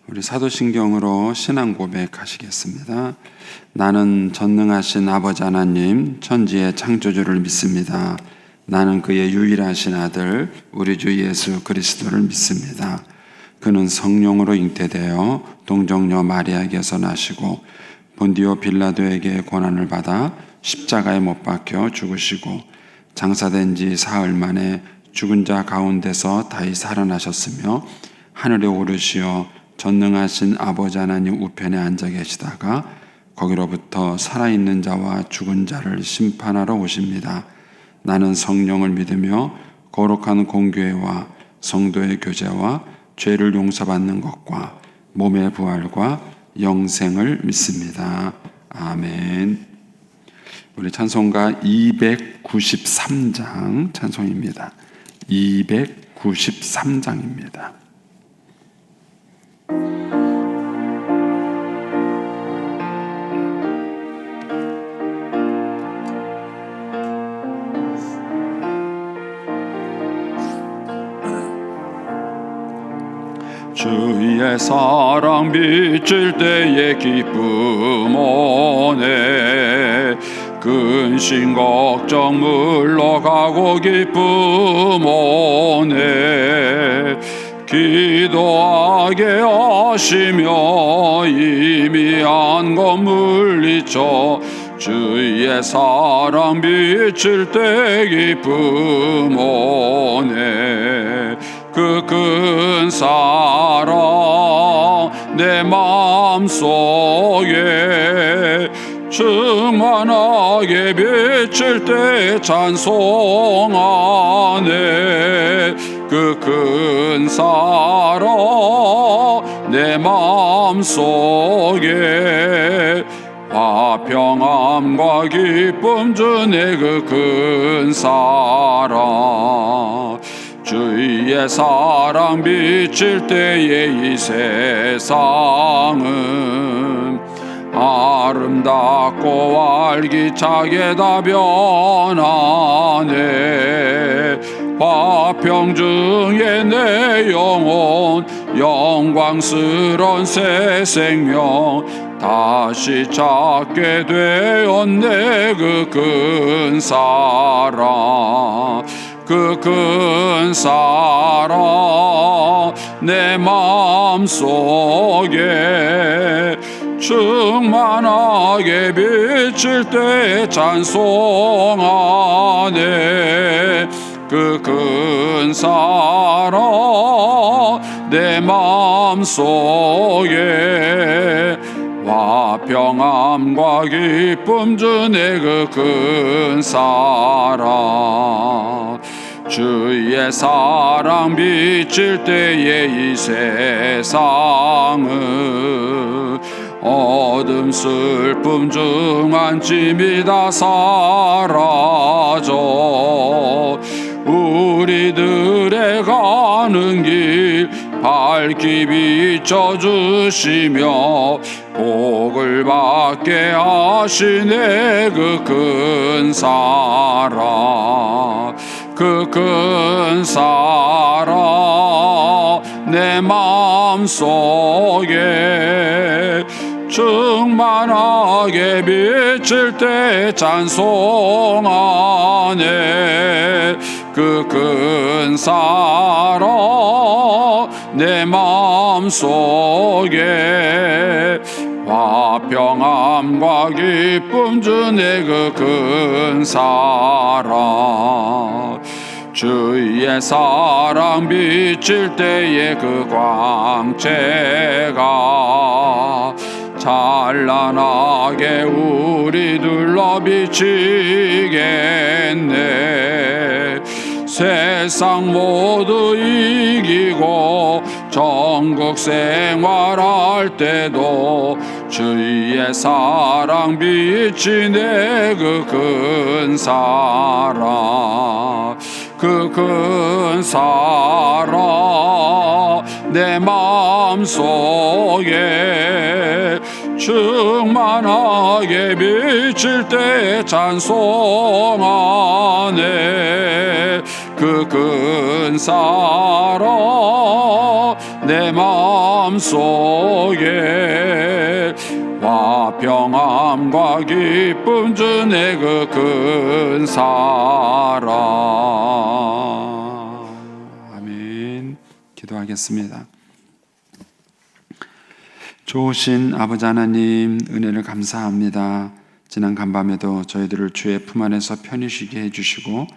우리 사도신경으로 신앙 고백하시겠습니다. 나는 전능하신 아버지 하나님 천지의 창조주를 믿습니다. 나는 그의 유일하신 아들 우리 주 예수 그리스도를 믿습니다. 그는 성령으로 잉태되어 동정녀 마리아에게서 나시고 본디오 빌라도에게 고난을 받아 십자가에 못 박혀 죽으시고 장사된 지 사흘 만에 죽은 자 가운데서 다시 살아나셨으며 하늘에 오르시어 전능하신 아버지 하나님 우편에 앉아 계시다가 거기로부터 살아있는 자와 죽은 자를 심판하러 오십니다. 나는 성령을 믿으며 거룩한 공교회와 성도의 교제와 죄를 용서받는 것과 몸의 부활과 영생을 믿습니다. 아멘. 우리 찬송가 293장 찬송입니다. 293장입니다. 주의 사랑 비칠 때에 기쁨 오네. 근심 걱정 물러가고 기쁨 오네. 기도하게 하시며 희미한 것 물리쳐 주의 사랑 비칠 때 기쁨 오네. 그 큰 사랑 내 마음속에 충만하게 비칠 때 찬송하네. 그 큰 사랑 내 마음속에 화평함과 기쁨 주네. 그 큰 사랑 주의 사랑 비칠 때에 이 세상은 아름답고 활기차게 다 변하네. 화평 중에 내 영혼 영광스런 새 생명 다시 찾게 되었네. 그 큰 사랑 그 큰 사랑 내 마음속에 충만하게 비칠 때 찬송하네. 그 큰 사랑 내 마음속에 화평함과 기쁨 주네. 그 큰 사랑 주의 사랑 비칠 때에 이 세상은 어둠 슬픔 중 한침이 다 사라져 우리들의 가는 길 밝히 비춰주시며 복을 받게 하시네. 그 큰 사랑 그 큰 사랑 내 마음속에 충만하게 비칠 때 찬송하네. 그 큰 사랑 내 마음속에 화평함과 기쁨 주네. 그 큰 사랑 주의 사랑 비칠 때에 그 광채가 찬란하게 우리 둘러 비치겠네. 세상 모두 이기고 전국 생활할 때도 주의 사랑 비치네. 그 큰 사랑 그 큰 사랑 내 마음속에 충만하게 비칠 때 찬송하네. 그 근사로 내 마음속에 화평함과 기쁨 주네 그 근사라. 아멘. 기도하겠습니다. 좋으신 아버지 하나님, 은혜를 감사합니다. 지난 간밤에도 저희들을 주의 품 안에서 편히 쉬게 해주시고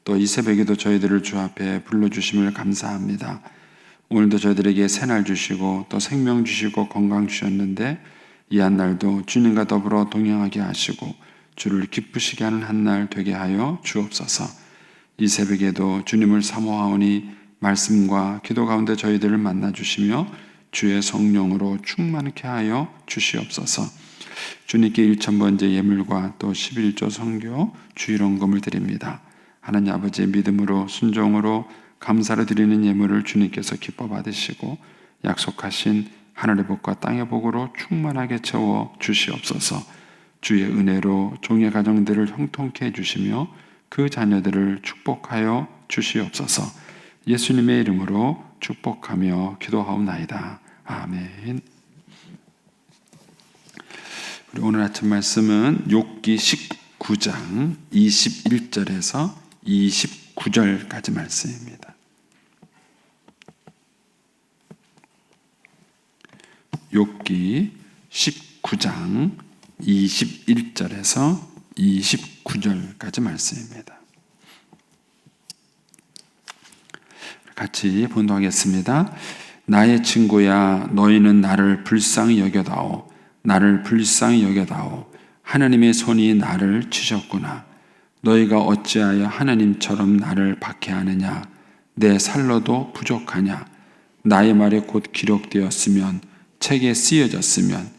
또 이 새벽에도 저희들을 주 앞에 불러주심을 감사합니다. 오늘도 저희들에게 새날 주시고 또 생명 주시고 건강 주셨는데 이 한 날도 주님과 더불어 동행하게 하시고 주를 기쁘시게 하는 한 날 되게 하여 주옵소서. 이 새벽에도 주님을 사모하오니 말씀과 기도 가운데 저희들을 만나 주시며 주의 성령으로 충만케 하여 주시옵소서. 주님께 1000번째 예물과 또 11조 성교 주일원금을 드립니다. 하나님 아버지의 믿음으로 순종으로 감사를 드리는 예물을 주님께서 기뻐 받으시고 약속하신 하늘의 복과 땅의 복으로 충만하게 채워 주시옵소서. 주의 은혜로 종의 가정들을 형통케 해주시며 그 자녀들을 축복하여 주시옵소서. 예수님의 이름으로 축복하며 기도하옵나이다. 아멘. 우리 오늘 아침 말씀은 욥기 19장 21절에서 29절까지 말씀입니다. 욥기 19장 21절에서 29절까지 말씀입니다. 같이 본독하겠습니다. 나의 친구야, 너희는 나를 불쌍히 여겨다오. 나를 불쌍히 여겨다오. 하나님의 손이 나를 치셨구나. 너희가 어찌하여 하나님처럼 나를 박해하느냐. 내 살로도 부족하냐. 나의 말이 곧 기록되었으면, 책에 쓰여졌으면,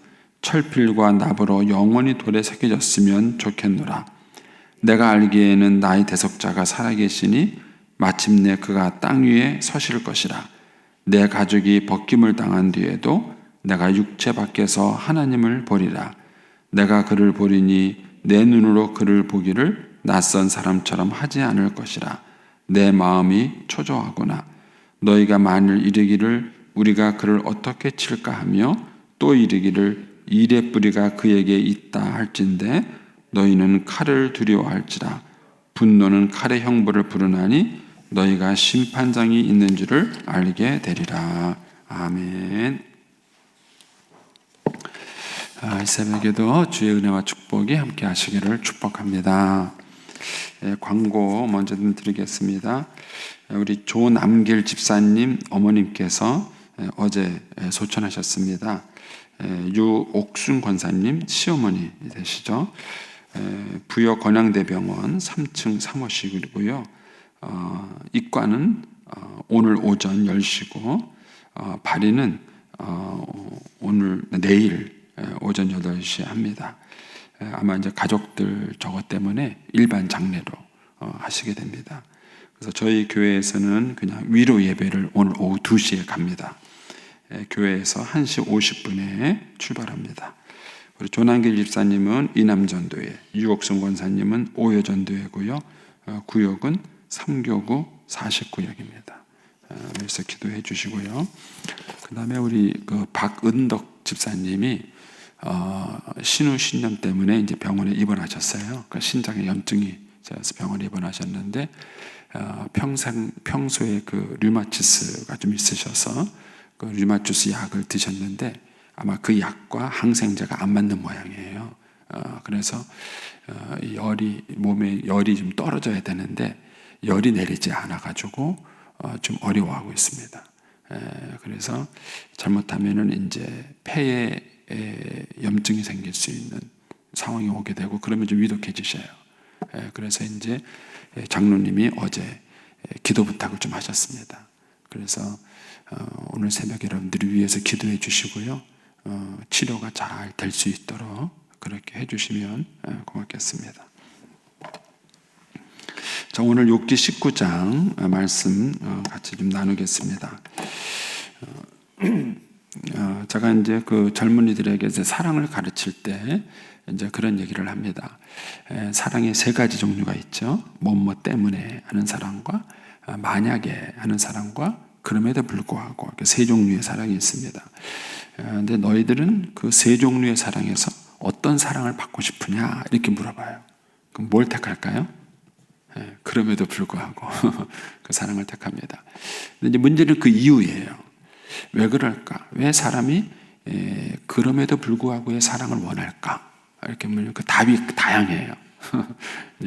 철필과 납으로 영원히 돌에 새겨졌으면 좋겠노라. 내가 알기에는 나의 대속자가 살아계시니 마침내 그가 땅 위에 서실 것이라. 내 가족이 벗김을 당한 뒤에도 내가 육체 밖에서 하나님을 보리라. 내가 그를 보리니 내 눈으로 그를 보기를 낯선 사람처럼 하지 않을 것이라. 내 마음이 초조하구나. 너희가 만일 이르기를 우리가 그를 어떻게 칠까 하며 또 이르기를 일의 뿌리가 그에게 있다 할진대 너희는 칼을 두려워할지라. 분노는 칼의 형벌을 부르나니 너희가 심판장이 있는 줄을 알게 되리라. 아멘. 이 새벽에도 주의 은혜와 축복이 함께 하시기를 축복합니다. 광고 먼저 드리겠습니다. 우리 조남길 집사님 어머님께서 어제 소천하셨습니다. 유옥순 권사님 시어머니 되시죠. 부여 건양대병원 3층 사무실이고요. 입관은 오늘 오전 10시고 발인은 내일 오전 8시에 합니다. 아마 이제 가족들 저것 때문에 일반 장례로 하시게 됩니다. 그래서 저희 교회에서는 그냥 위로 예배를 오늘 오후 2시에 갑니다. 교회에서 1시 50분에 출발합니다. 우리 조남길 집사님은 이남전도회, 유옥순 권사님은 오여전도회고요. 구역은 3교구 49역입니다. 그래서 기도해 주시고요. 그 다음에 우리 박은덕 집사님이 신우 신염 때문에 이제 병원에 입원하셨어요. 그러니까 신장에 염증이 있어서 병원에 입원하셨는데 평소에 그 류마티스가 좀 있으셔서 그 류마티스 약을 드셨는데 아마 그 약과 항생제가 안 맞는 모양이에요. 그래서 몸에 열이 좀 떨어져야 되는데 열이 내리지 않아 가지고 좀 어려워하고 있습니다. 그래서 잘못하면은 이제 폐에 염증이 생길 수 있는 상황이 오게 되고 그러면 좀 위독해지셔요. 그래서 이제 장로님이 어제 기도 부탁을 좀 하셨습니다. 그래서 오늘 새벽에 여러분들이 위해서 기도해 주시고요. 치료가 잘 될 수 있도록 그렇게 해주시면 고맙겠습니다. 자, 오늘 욥기 19장 말씀 같이 좀 나누겠습니다. 제가 이제 그 젊은이들에게 이제 사랑을 가르칠 때 이제 그런 얘기를 합니다. 사랑의 3가지 종류가 있죠. 뭐뭐 때문에 하는 사랑과 만약에 하는 사랑과 그럼에도 불구하고 이렇게 세 종류의 사랑이 있습니다. 근데 너희들은 그 세 종류의 사랑에서 어떤 사랑을 받고 싶으냐 이렇게 물어봐요. 그럼 뭘 택할까요? 그럼에도 불구하고 그 사랑을 택합니다. 근데 이제 문제는 그 이유예요. 왜 그럴까? 왜 사람이 그럼에도 불구하고의 사랑을 원할까? 이렇게 물으면 그 답이 다양해요.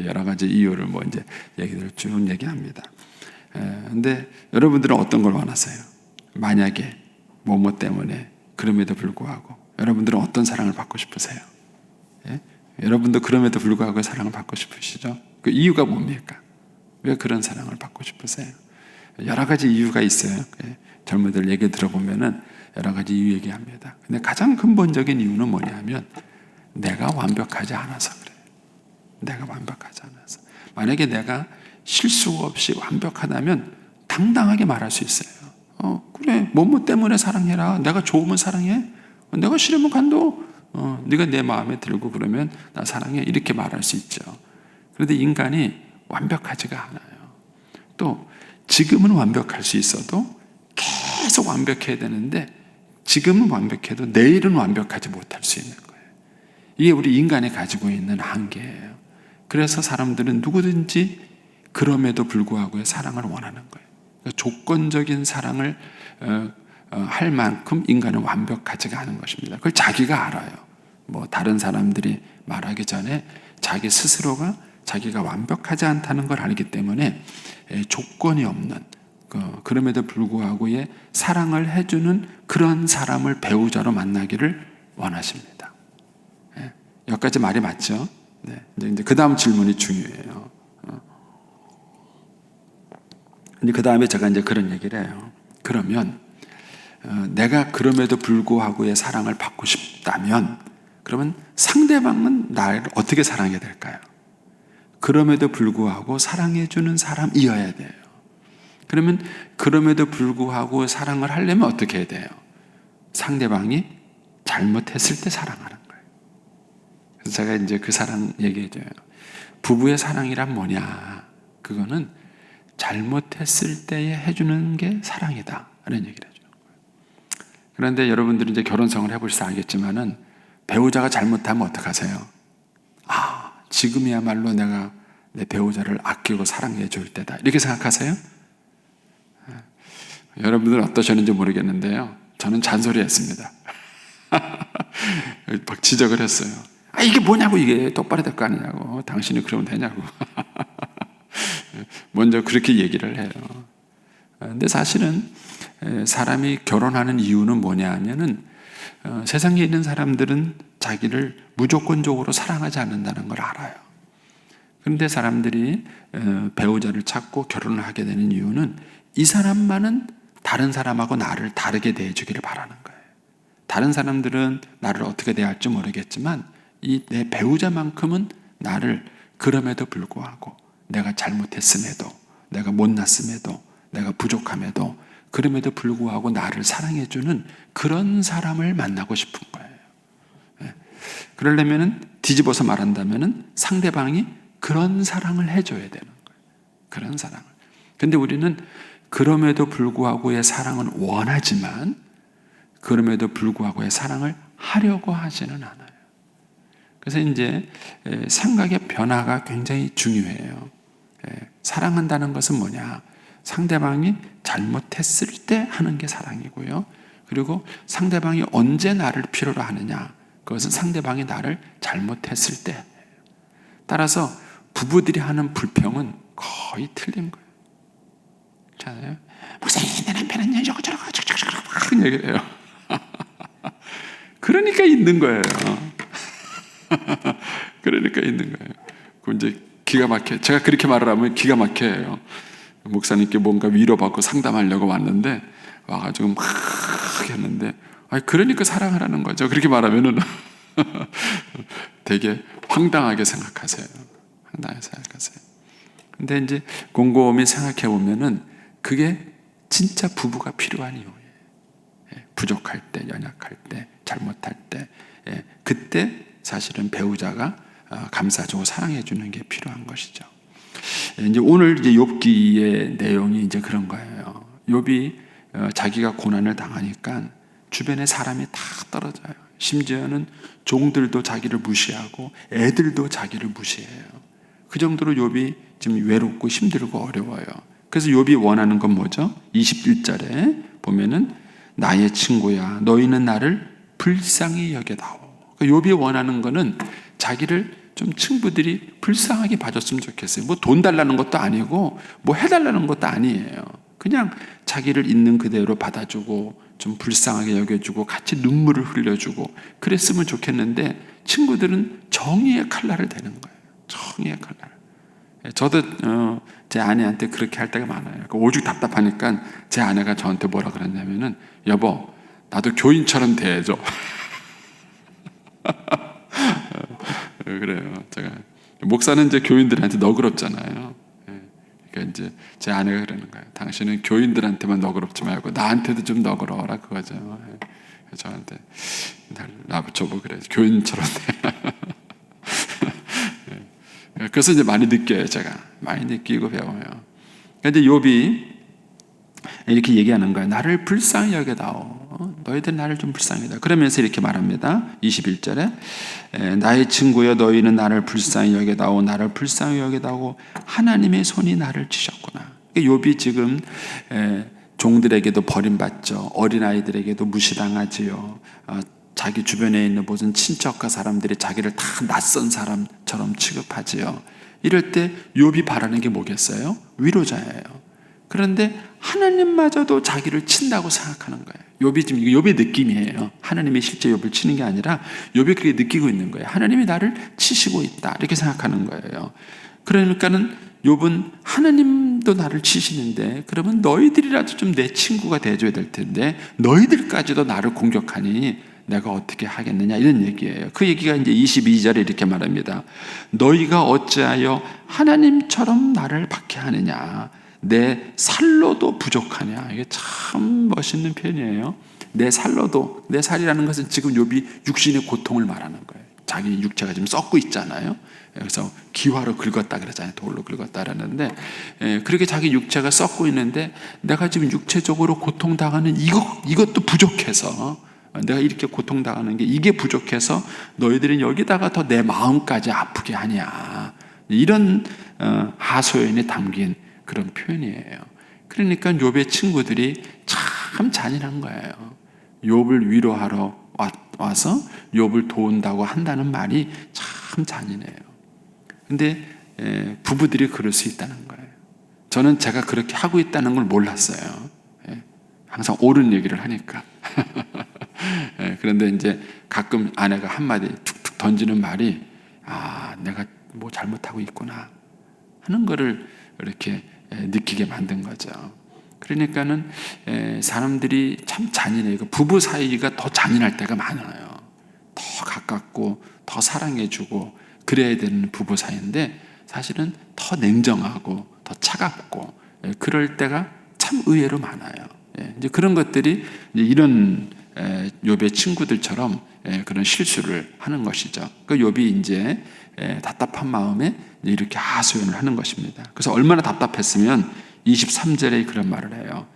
여러 가지 이유를 이제 얘기를 쭉 얘기합니다. 근데 여러분들은 어떤 걸 원하세요? 만약에 뭐뭐 때문에 그럼에도 불구하고 여러분들은 어떤 사랑을 받고 싶으세요? 예? 여러분도 그럼에도 불구하고 사랑을 받고 싶으시죠? 그 이유가 뭡니까? 왜 그런 사랑을 받고 싶으세요? 여러 가지 이유가 있어요. 젊은이들 얘기 들어보면은 여러 가지 이유 얘기합니다. 근데 가장 근본적인 이유는 뭐냐면 내가 완벽하지 않아서 그래요. 내가 완벽하지 않아서. 만약에 내가 실수 없이 완벽하다면 당당하게 말할 수 있어요. 그래, 뭐뭐 때문에 사랑해라. 내가 좋으면 사랑해. 내가 싫으면 간도. 네가 내 마음에 들고 그러면 나 사랑해. 이렇게 말할 수 있죠. 그런데 인간이 완벽하지가 않아요. 또 지금은 완벽할 수 있어도 계속 완벽해야 되는데 지금은 완벽해도 내일은 완벽하지 못할 수 있는 거예요. 이게 우리 인간이 가지고 있는 한계예요. 그래서 사람들은 누구든지 그럼에도 불구하고의 사랑을 원하는 거예요. 그러니까 조건적인 사랑을 할 만큼 인간은 완벽하지가 않은 것입니다. 그걸 자기가 알아요. 다른 사람들이 말하기 전에 자기 스스로가 자기가 완벽하지 않다는 걸 알기 때문에 조건이 없는 그럼에도 불구하고의 사랑을 해주는 그런 사람을 배우자로 만나기를 원하십니다. 여기까지 말이 맞죠? 네. 이제 그 다음 질문이 중요해요. 그 다음에 제가 이제 그런 얘기를 해요. 그러면 내가 그럼에도 불구하고의 사랑을 받고 싶다면 그러면 상대방은 나를 어떻게 사랑해야 될까요? 그럼에도 불구하고 사랑해주는 사람이어야 돼요. 그러면 그럼에도 불구하고 사랑을 하려면 어떻게 해야 돼요? 상대방이 잘못했을 때 사랑하는 거예요. 그래서 제가 이제 그 사랑 얘기해줘요. 부부의 사랑이란 뭐냐? 그거는 잘못했을 때에 해주는 게 사랑이다. 이런 얘기를 해줘요. 그런데 여러분들이 이제 결혼생활을 해보셔서 알겠지만은 배우자가 잘못하면 어떡하세요? 지금이야말로 내가 내 배우자를 아끼고 사랑해 줄 때다. 이렇게 생각하세요? 여러분들은 어떠셨는지 모르겠는데요. 저는 잔소리했습니다. 막 지적을 했어요. 이게 뭐냐고, 이게 똑바로 될 거 아니냐고. 당신이 그러면 되냐고. 먼저 그렇게 얘기를 해요. 근데 사실은 사람이 결혼하는 이유는 뭐냐 하면은 세상에 있는 사람들은 자기를 무조건적으로 사랑하지 않는다는 걸 알아요. 그런데 사람들이 배우자를 찾고 결혼을 하게 되는 이유는 이 사람만은 다른 사람하고 나를 다르게 대해주기를 바라는 거예요. 다른 사람들은 나를 어떻게 대할지 모르겠지만 이 내 배우자만큼은 나를 그럼에도 불구하고 내가 잘못했음에도 내가 못났음에도 내가 부족함에도 그럼에도 불구하고 나를 사랑해주는 그런 사람을 만나고 싶은 거예요. 그러려면 뒤집어서 말한다면 상대방이 그런 사랑을 해줘야 되는 거예요. 그런 사랑을. 근데 우리는 그럼에도 불구하고의 사랑은 원하지만 그럼에도 불구하고의 사랑을 하려고 하지는 않아요. 그래서 이제 생각의 변화가 굉장히 중요해요. 사랑한다는 것은 뭐냐? 상대방이 잘못했을 때 하는 게 사랑이고요. 그리고 상대방이 언제 나를 필요로 하느냐? 그것은 상대방이 나를 잘못했을 때. 따라서 부부들이 하는 불평은 거의 틀린 거예요. 그렇잖아요. 목사님, 내 남편은 저거 막 얘기를 해요. 그러니까 있는 거예요. 그러니까 있는 거예요. 그 이제 기가 막혀. 제가 그렇게 말을 하면 기가 막혀요. 목사님께 뭔가 위로받고 상담하려고 왔는데 와가지고 막 했는데, 그러니까 사랑하라는 거죠. 그렇게 말하면은 되게 황당하게 생각하세요. 황당하게 생각하세요. 근데 이제 곰곰이 생각해 보면은 그게 진짜 부부가 필요한 이유예요. 부족할 때, 연약할 때, 잘못할 때, 그때 사실은 배우자가 감싸주고 사랑해 주는 게 필요한 것이죠. 이제 오늘 이제 욥기의 내용이 이제 그런 거예요. 욥이 자기가 고난을 당하니까 주변에 사람이 다 떨어져요. 심지어는 종들도 자기를 무시하고 애들도 자기를 무시해요. 그 정도로 욥이 지금 외롭고 힘들고 어려워요. 그래서 욥이 원하는 건 뭐죠? 21절에 보면은 나의 친구야 너희는 나를 불쌍히 여겨다오. 그러니까 욥이 원하는 거는 자기를 좀 친구들이 불쌍하게 봐줬으면 좋겠어요. 뭐 돈 달라는 것도 아니고 뭐 해달라는 것도 아니에요. 그냥 자기를 있는 그대로 받아주고 좀 불쌍하게 여겨주고 같이 눈물을 흘려주고 그랬으면 좋겠는데 친구들은 정의의 칼날을 대는 거예요. 정의의 칼날. 저도 제 아내한테 그렇게 할 때가 많아요. 오죽 답답하니까 제 아내가 저한테 뭐라 그랬냐면은 여보 나도 교인처럼 대해줘. 그래요. 제가 목사는 이제 교인들한테 너그럽잖아요. 그러니까 이제 제 아내가 그러는 거예요. 당신은 교인들한테만 너그럽지 말고 나한테도 좀 너그러워라 그거죠. 저한테 저보고 그래 교인처럼 그래서 이제 많이 느껴요. 제가 많이 느끼고 배워요. 그런데 욥이 이렇게 얘기하는 거예요. 나를 불쌍히 여겨다오. 너희들 나를 좀 불쌍히 여겨다오. 그러면서 이렇게 말합니다. 21절에 나의 친구여 너희는 나를 불쌍히 여겨다오. 나를 불쌍히 여겨다오. 하나님의 손이 나를 치셨구나. 욥이 지금 종들에게도 버림받죠. 어린아이들에게도 무시당하지요. 자기 주변에 있는 모든 친척과 사람들이 자기를 다 낯선 사람처럼 취급하지요. 이럴 때 욥이 바라는 게 뭐겠어요? 위로자예요. 그런데 하나님마저도 자기를 친다고 생각하는 거예요. 욥이 지금 욥의 느낌이에요. 하나님이 실제 욥을 치는 게 아니라 욥이 그렇게 느끼고 있는 거예요. 하나님이 나를 치시고 있다 이렇게 생각하는 거예요. 그러니까는 욥은 하나님도 나를 치시는데 그러면 너희들이라도 좀 내 친구가 돼줘야 될 텐데 너희들까지도 나를 공격하니 내가 어떻게 하겠느냐 이런 얘기예요. 그 얘기가 이제 22절에 이렇게 말합니다. 너희가 어찌하여 하나님처럼 나를 박해하느냐 내 살로도 부족하냐. 이게 참 멋있는 표현이에요. 내 살로도, 내 살이라는 것은 지금 욥이 육신의 고통을 말하는 거예요. 자기 육체가 지금 썩고 있잖아요. 그래서 기화로 긁었다 그러잖아요. 돌로 긁었다 그러는데 그렇게 자기 육체가 썩고 있는데 내가 지금 육체적으로 고통당하는 이것도 부족해서 내가 이렇게 고통당하는 게 이게 부족해서 너희들은 여기다가 더 내 마음까지 아프게 하냐. 이런 하소연에 담긴 그런 표현이에요. 그러니까 욥의 친구들이 참 잔인한 거예요. 욥을 위로하러 와서 욥을 도운다고 한다는 말이 참 잔인해요. 근데 부부들이 그럴 수 있다는 거예요. 저는 제가 그렇게 하고 있다는 걸 몰랐어요. 항상 옳은 얘기를 하니까. 그런데 이제 가끔 아내가 한마디 툭툭 던지는 말이 내가 뭐 잘못하고 있구나 하는 거를 이렇게 느끼게 만든 거죠. 그러니까는 사람들이 참 잔인해요. 부부 사이가 더 잔인할 때가 많아요. 더 가깝고 더 사랑해주고 그래야 되는 부부 사이인데 사실은 더 냉정하고 더 차갑고 그럴 때가 참 의외로 많아요. 이제 그런 것들이 이제 이런 욥의 친구들처럼 그런 실수를 하는 것이죠. 그 욥이 이제 답답한 마음에 이렇게 하소연을 하는 것입니다. 그래서 얼마나 답답했으면 23절에 그런 말을 해요.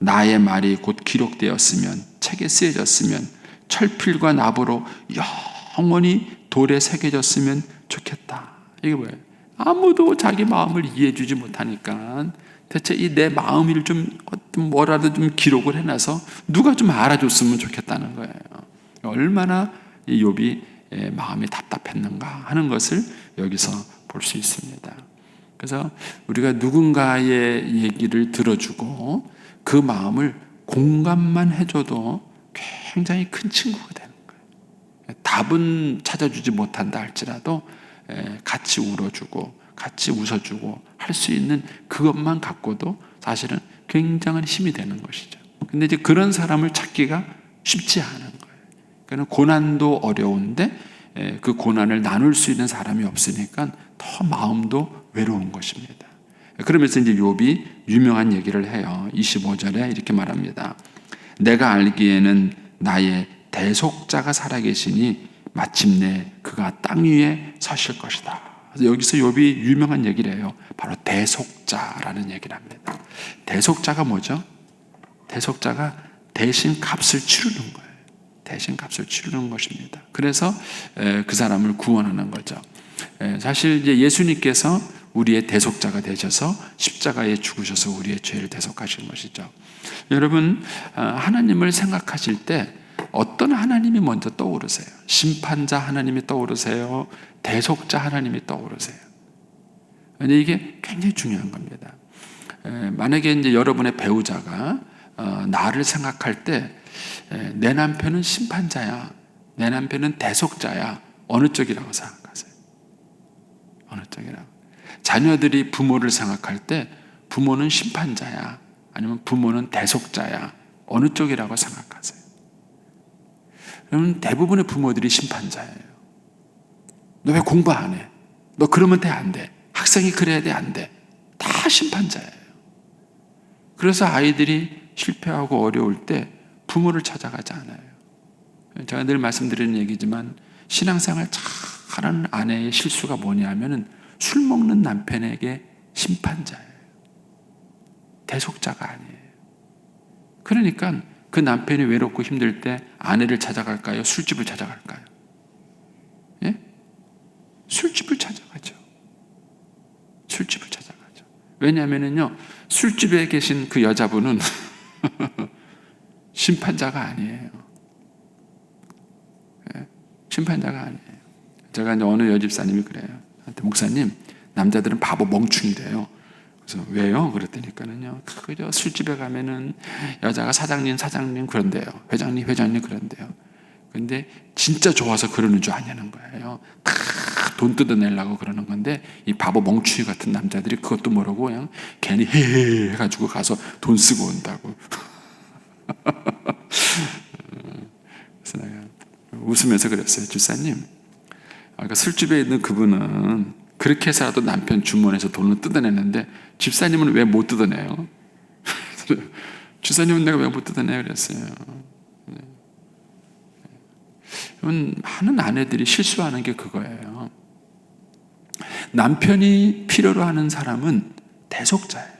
나의 말이 곧 기록되었으면 책에 쓰여졌으면 철필과 나무로 영원히 돌에 새겨졌으면 좋겠다. 이게 뭐예요? 아무도 자기 마음을 이해해 주지 못하니까 대체 이 내 마음을 좀 뭐라도 좀 기록을 해놔서 누가 좀 알아줬으면 좋겠다는 거예요. 얼마나 이 욥이 마음이 답답했는가 하는 것을 여기서 볼 수 있습니다. 그래서 우리가 누군가의 얘기를 들어주고 그 마음을 공감만 해줘도 굉장히 큰 친구가 되는 거예요. 답은 찾아주지 못한다 할지라도 같이 울어주고 같이 웃어주고 할 수 있는 그것만 갖고도 사실은 굉장한 힘이 되는 것이죠. 근데 이제 그런 사람을 찾기가 쉽지 않은 거예요. 그러니까 고난도 어려운데 그 고난을 나눌 수 있는 사람이 없으니까 더 마음도 외로운 것입니다. 그러면서 이제 욥이 유명한 얘기를 해요. 25절에 이렇게 말합니다. 내가 알기에는 나의 대속자가 살아계시니 마침내 그가 땅 위에 서실 것이다. 그래서 여기서 욥이 유명한 얘기를 해요. 바로 대속자라는 얘기를 합니다. 대속자가 뭐죠? 대속자가 대신 값을 치르는 거예요. 대신 값을 치르는 것입니다. 그래서 그 사람을 구원하는 거죠. 사실 이제 예수님께서 우리의 대속자가 되셔서 십자가에 죽으셔서 우리의 죄를 대속하신 것이죠. 여러분, 하나님을 생각하실 때 어떤 하나님이 먼저 떠오르세요? 심판자 하나님이 떠오르세요? 대속자 하나님이 떠오르세요? 근데 이게 굉장히 중요한 겁니다. 만약에 이제 여러분의 배우자가 나를 생각할 때 내 남편은 심판자야, 내 남편은 대속자야, 어느 쪽이라고 생각하세요? 어느 쪽이라고? 자녀들이 부모를 생각할 때 부모는 심판자야, 아니면 부모는 대속자야, 어느 쪽이라고 생각하세요? 여러분, 대부분의 부모들이 심판자예요. 너 왜 공부 안 해? 너 그러면 돼, 안 돼? 학생이 그래야 돼, 안 돼? 다 심판자예요. 그래서 아이들이 실패하고 어려울 때 부모를 찾아가지 않아요. 제가 늘 말씀드리는 얘기지만 신앙생활 잘하는 아내의 실수가 뭐냐면은 술 먹는 남편에게 심판자예요. 대속자가 아니에요. 그러니까 그 남편이 외롭고 힘들 때 아내를 찾아갈까요? 술집을 찾아갈까요? 예? 술집을 찾아가죠. 술집을 찾아가죠. 왜냐하면요, 술집에 계신 그 여자분은 심판자가 아니에요. 예? 심판자가 아니에요. 제가 이제 어느 여집사님이 그래요. 목사님, 남자들은 바보 멍충이래요. 그래서 왜요? 그랬더니까는요, 그저 술집에 가면은 여자가 사장님 그런데요, 회장님 그런데요. 근데 진짜 좋아서 그러는 줄 아냐는 거예요. 다 돈 뜯어내려고 그러는 건데 이 바보 멍충이 같은 남자들이 그것도 모르고 그냥 괜히 헤헤 해가지고 가서 돈 쓰고 온다고. 그래서 내가 웃으면서 그랬어요. 집사님, 아까 술집에 있는 그분은 그렇게 해서라도 남편 주머니에서 돈을 뜯어내는데 집사님은 왜 못 뜯어내요? 집사님은 내가 왜 못 뜯어내요? 그랬어요. 많은 아내들이 실수하는 게 그거예요. 남편이 필요로 하는 사람은 대속자예요.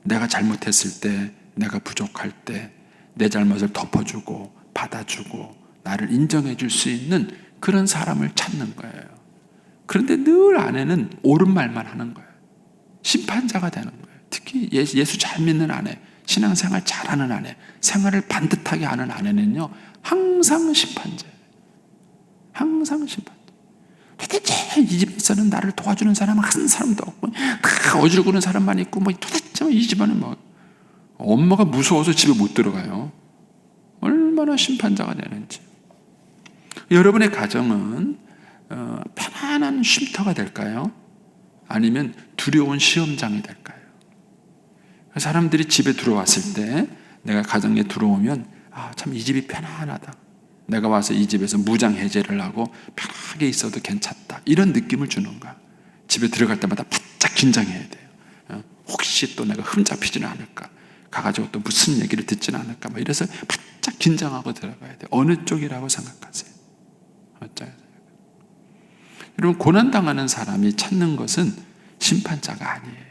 내가 잘못했을 때, 내가 부족할 때 내 잘못을 덮어주고 받아주고 나를 인정해 줄 수 있는 그런 사람을 찾는 거예요. 그런데 늘 아내는 옳은 말만 하는 거예요. 심판자가 되는 거예요. 특히 예수 잘 믿는 아내, 신앙생활 잘하는 아내, 생활을 반듯하게 하는 아내는요, 항상 심판자예요. 항상 심판자. 도대체 이 집에서는 나를 도와주는 사람 한 사람도 없고 다 어지르고는 사람만 있고 뭐 도대체 이 집안은 뭐 엄마가 무서워서 집에 못 들어가요. 얼마나 심판자가 되는지. 여러분의 가정은 편안한 쉼터가 될까요? 아니면 두려운 시험장이 될까요? 사람들이 집에 들어왔을 때 내가 가정에 들어오면 참 이 집이 편안하다. 내가 와서 이 집에서 무장해제를 하고 편하게 있어도 괜찮다. 이런 느낌을 주는 거야. 집에 들어갈 때마다 바짝 긴장해야 돼요. 혹시 또 내가 흠잡히지는 않을까? 가가지고 또 무슨 얘기를 듣지는 않을까? 뭐 이래서 바짝 긴장하고 들어가야 돼요. 어느 쪽이라고 생각하세요? 여러분, 고난당하는 사람이 찾는 것은 심판자가 아니에요.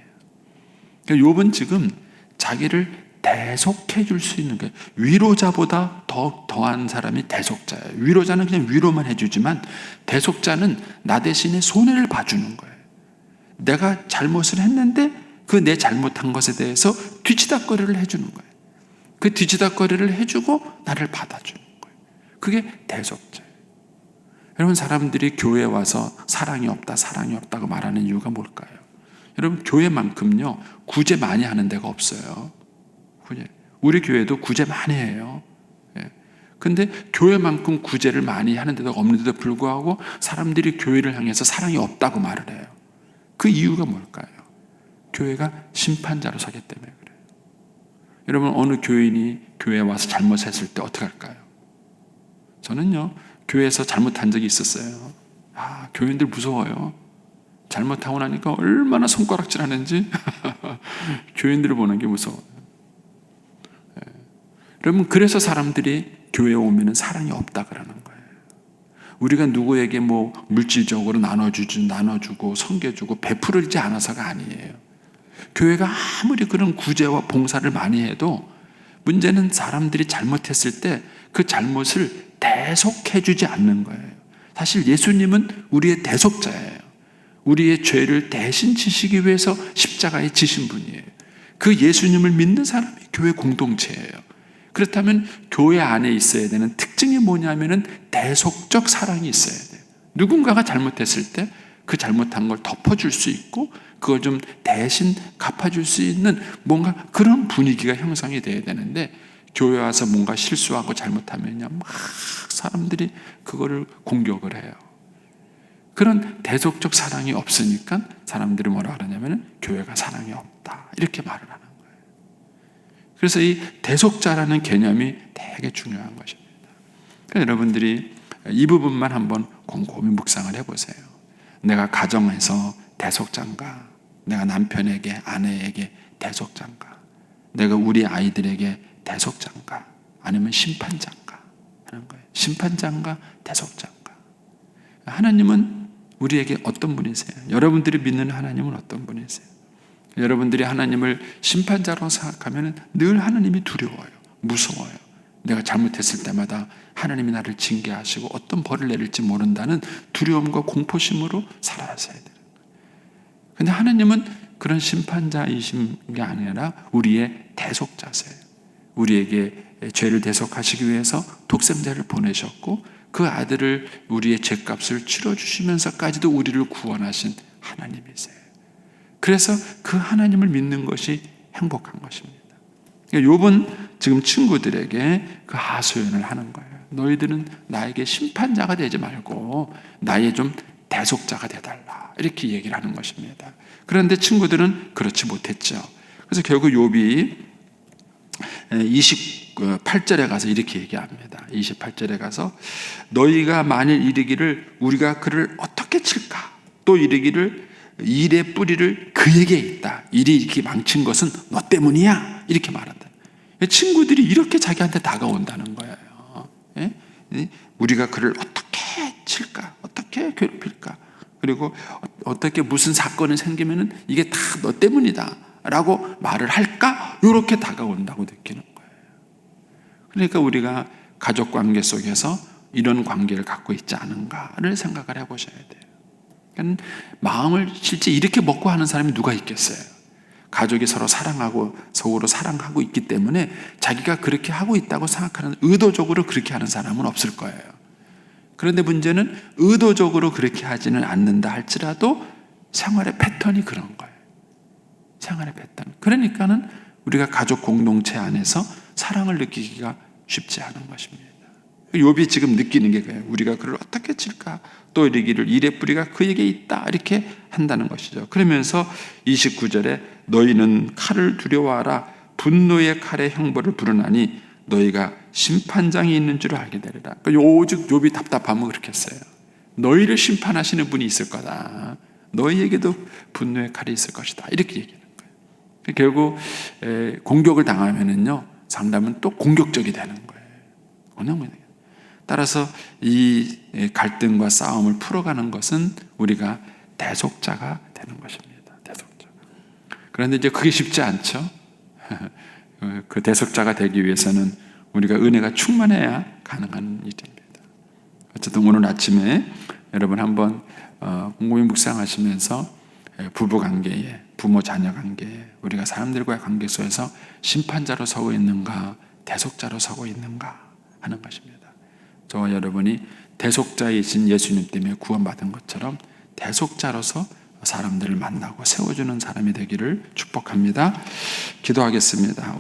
그러니까 욥은 지금 자기를 대속해 줄 수 있는 거예요. 위로자보다 더한 사람이 대속자예요. 위로자는 그냥 위로만 해주지만 대속자는 나 대신에 손해를 봐주는 거예요. 내가 잘못을 했는데 그 내 잘못한 것에 대해서 뒤치다꺼리를 해주는 거예요. 그 뒤치다꺼리를 해주고 나를 받아주는 거예요. 그게 대속자예요. 여러분, 사람들이 교회에 와서 사랑이 없다고 말하는 이유가 뭘까요? 여러분, 교회만큼요 구제 많이 하는 데가 없어요. 우리 교회도 구제 많이 해요. 근데 교회만큼 구제를 많이 하는 데도 없는데도 불구하고 사람들이 교회를 향해서 사랑이 없다고 말을 해요. 그 이유가 뭘까요? 교회가 심판자로 서기 때문에 그래요. 여러분, 어느 교인이 교회에 와서 잘못했을 때 어떻게 할까요? 저는요 교회에서 잘못한 적이 있었어요. 교인들 무서워요. 잘못하고 나니까 얼마나 손가락질 하는지 교인들을 보는 게 무서워요. 여러분, 그래서 사람들이 교회에 오면 사랑이 없다 그러는 거예요. 우리가 누구에게 뭐 물질적으로 나눠주고 섬겨주고 베풀지 않아서가 아니에요. 교회가 아무리 그런 구제와 봉사를 많이 해도 문제는 사람들이 잘못했을 때 그 잘못을 대속해주지 않는 거예요. 사실 예수님은 우리의 대속자예요. 우리의 죄를 대신 지시기 위해서 십자가에 지신 분이에요. 그 예수님을 믿는 사람이 교회 공동체예요. 그렇다면 교회 안에 있어야 되는 특징이 뭐냐면은 대속적 사랑이 있어야 돼요. 누군가가 잘못했을 때 그 잘못한 걸 덮어줄 수 있고 그걸 좀 대신 갚아줄 수 있는 뭔가 그런 분위기가 형성이 돼야 되는데, 교회 와서 뭔가 실수하고 잘못하면요 막 사람들이 그거를 공격을 해요. 그런 대속적 사랑이 없으니까 사람들이 뭐라 그러냐면 교회가 사랑이 없다 이렇게 말을 하는 거예요. 그래서 이 대속자라는 개념이 되게 중요한 것입니다. 그러니까 여러분들이 이 부분만 한번 곰곰이 묵상을 해보세요. 내가 가정에서 대속자인가? 내가 남편에게, 아내에게 대속자인가? 내가 우리 아이들에게 대속자인가? 아니면 심판자인가? 하는 거예요. 심판자인가? 대속자인가? 하나님은 우리에게 어떤 분이세요? 여러분들이 믿는 하나님은 어떤 분이세요? 여러분들이 하나님을 심판자로 생각하면 늘 하나님이 두려워요. 무서워요. 내가 잘못했을 때마다 하나님이 나를 징계하시고 어떤 벌을 내릴지 모른다는 두려움과 공포심으로 살아가셔야 돼요. 그런데 하나님은 그런 심판자이신 게 아니라 우리의 대속자세요. 우리에게 죄를 대속하시기 위해서 독생자를 보내셨고 그 아들을 우리의 죄값을 치러주시면서까지도 우리를 구원하신 하나님이세요. 그래서 그 하나님을 믿는 것이 행복한 것입니다. 욥은 지금 친구들에게 그 하소연을 하는 거예요. 너희들은 나에게 심판자가 되지 말고 나의 좀 대속자가 되달라 이렇게 얘기를 하는 것입니다. 그런데 친구들은 그렇지 못했죠. 그래서 결국 욥이 28절에 가서 이렇게 얘기합니다. 28절에 가서 너희가 만일 이르기를 우리가 그를 어떻게 칠까? 또 이르기를 일의 뿌리를 그에게 있다. 일이 이렇게 망친 것은 너 때문이야. 이렇게 말한다. 친구들이 이렇게 자기한테 다가온다는 거예요. 예? 우리가 그를 어떻게 칠까? 어떻게 괴롭힐까? 그리고 어떻게 무슨 사건이 생기면은 이게 다 너 때문이다. 라고 말을 할까? 이렇게 다가온다고 느끼는 거예요. 그러니까 우리가 가족 관계 속에서 이런 관계를 갖고 있지 않은가를 생각을 해보셔야 돼요. 그러니까 마음을 실제 이렇게 먹고 하는 사람이 누가 있겠어요? 가족이 서로 사랑하고 서로 사랑하고 있기 때문에 자기가 그렇게 하고 있다고 생각하는, 의도적으로 그렇게 하는 사람은 없을 거예요. 그런데 문제는 의도적으로 그렇게 하지는 않는다 할지라도 생활의 패턴이 그런 거예요. 생활의 패턴. 그러니까는 우리가 가족 공동체 안에서 사랑을 느끼기가 쉽지 않은 것입니다. 욥이 지금 느끼는 게 그래요. 우리가 그를 어떻게 칠까? 또 이르기를 일의 뿌리가 그에게 있다. 이렇게 한다는 것이죠. 그러면서 29절에 너희는 칼을 두려워하라. 분노의 칼의 형벌을 부르나니 너희가 심판장이 있는 줄 알게 되리라. 오직 욥이 답답하면 그렇게 했어요. 너희를 심판하시는 분이 있을 거다. 너희에게도 분노의 칼이 있을 것이다. 이렇게 얘기하는 거예요. 결국 공격을 당하면은요, 상담은 또 공격적이 되는 거예요. 따라서 이 갈등과 싸움을 풀어가는 것은 우리가 대속자가 되는 것입니다. 대속자. 그런데 이제 그게 쉽지 않죠. 그 대속자가 되기 위해서는 우리가 은혜가 충만해야 가능한 일입니다. 어쨌든 오늘 아침에 여러분 한번 곰곰이 묵상하시면서 부부 관계에, 부모 자녀 관계에, 우리가 사람들과의 관계 속에서 심판자로 서고 있는가, 대속자로 서고 있는가 하는 것입니다. 저와 여러분이 대속자이신 예수님 때문에 구원받은 것처럼 대속자로서 사람들을 만나고 세워주는 사람이 되기를 축복합니다. 기도하겠습니다.